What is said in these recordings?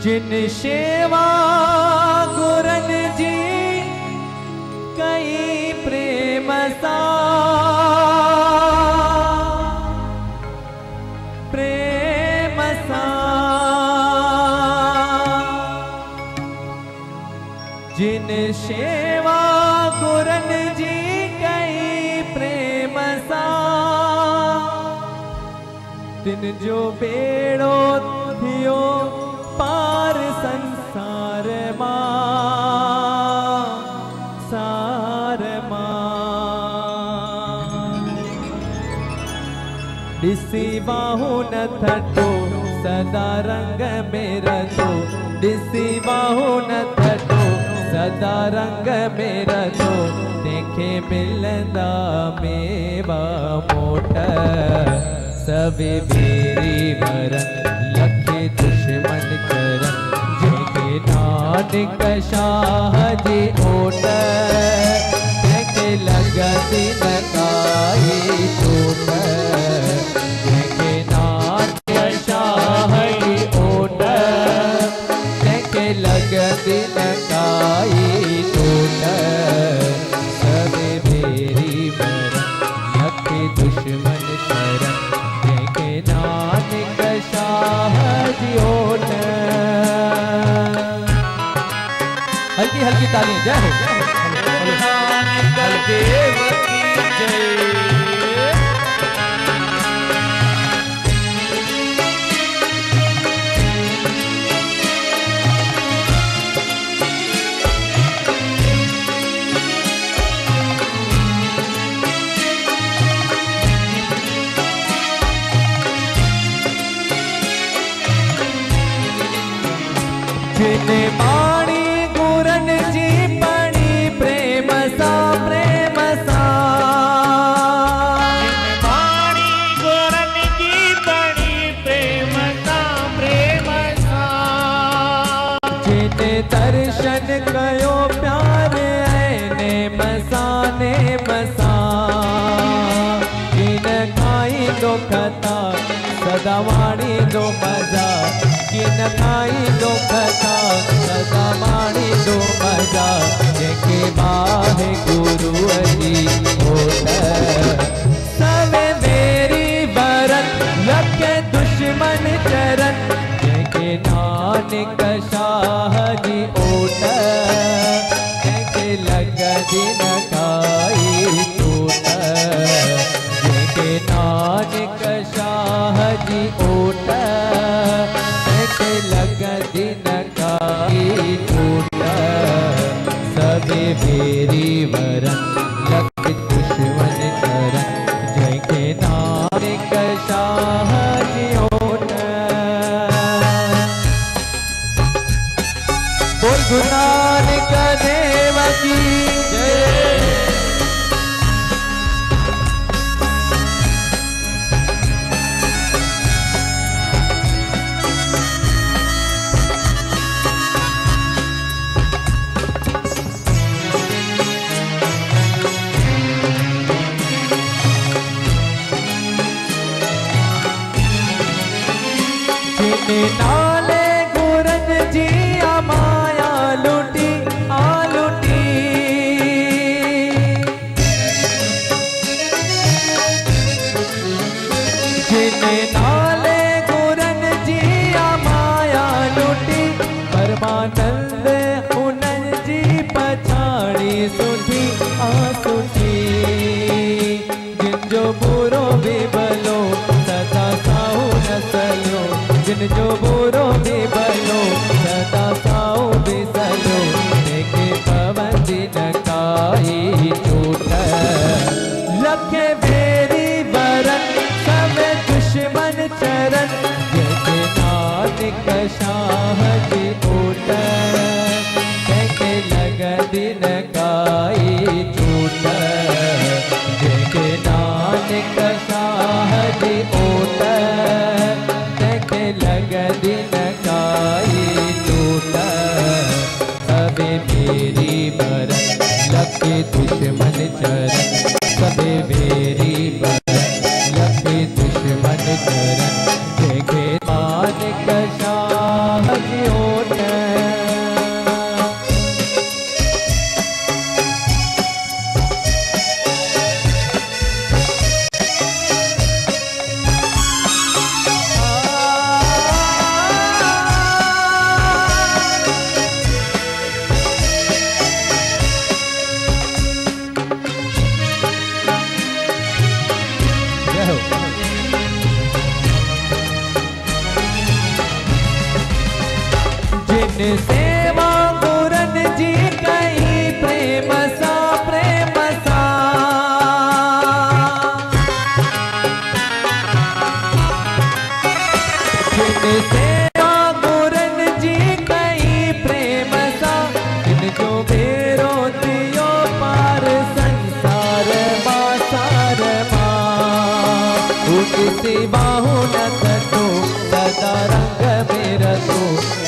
जिन सेवा गुरन जी कई प्रेम सा जिन सेवा गुरन जी कई प्रेम सा तिन जो बेड़ो थियो पार संसार सार दिसी बाहु न थटो सदा रंग मेरा तो दिसी बाहु न थटो सदा रंग मेरा तो देखे मिलंदा मेवा मोटा सभी बेरी भरन लखे दुश्मन करन जेके नानक शाह जी ओट जेके लगती न काई चोट जेके नानक शाह जी ओट जेके लगती न काई चोट सभी बेरी भरन लखे दुश्मन करन नानक शाह जी ओट। हल्की हल्की तालियां जय हो नानक देव की जय। जिन बाणी गुरन जी पणी प्रेम सा प्रेम सा जिन बाणी गुरन जी पणी प्रेम सा प्रेम सा जिन दर्शन कयो प्यार ऐने मसाने मसा जिन खाई दो कथा सदा वाणी दो मजा किन खाई दो कथा सदा माणी दो मजा जेके बाहे गुरु जी होत सवे मेरी बरन लखे दुश्मन चरन जेके नानक शाह जी ओट जेके लगदी न काई चोट जेके नानक शाह जी ओट लगती न काई चोट सभी बेरी वरन लख दुश्मन करन जेके नानक शाह जी ओट। बोल गुरु नानक देव की जय। नाले गुरन जी माया लुटी आलुटी जिन नाले गुरन जी माया लुटी परमानंद उनन जी पछाड़ी सुठी आसुठी जिन जो बुरो भी भलो सदा साहू न सलो जिन जो बुरो भी भलो सदा साओ भी सलो देखे पवन दिन काई चोट लखे बेरी बरन सब दुश्मन चरन जेके नानक शाह जी ओट जेके लगदी न काई लगे दुश्मन चरण सबे बेरी पर लगे दुश्मन चरण देखे मानिक शाह जी ओट जिन सेवा गुरन जी कही प्रेम सा प्रेम सा जिन सेवा गुरन जी कही प्रेम सा जिन जो मेरो दियो पार संसार मासार उनकी बाहु न कटो सदा रंग मेरा तो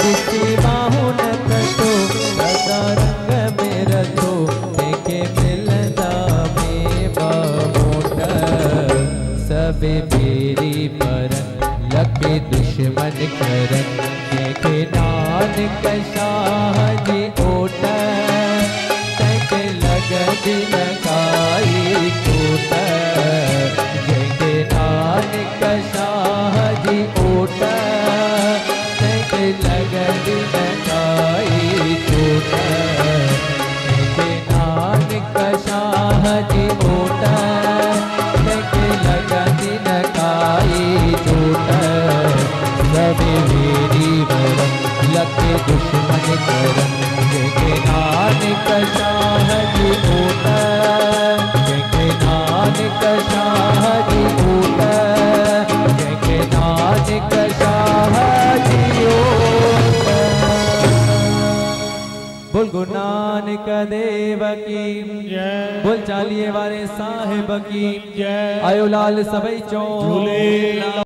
किसी बाहु न कटो सदा रंग मेरा तो देखे मिलना में बामोट सबे बेरी पर लगे दुश्मन करन देखे नानक शाह जी ओट देखे लग दिन काई कोट देखे नानक शाह जी ओट देखे लग दिन काई कोट देखे नानक शाह जी ओट देखे लग दिन काई चोट सबे मेरी वरम लगे दुश्मन करम देखे नानक शाह जी ओट देखे नानक शाह जी ओट देखे नानक शाह जी ओट। बोल गुरु नानक देव की जय। बोल चालिए वाले साहिब की जय। आयो लाल सबई चो झूले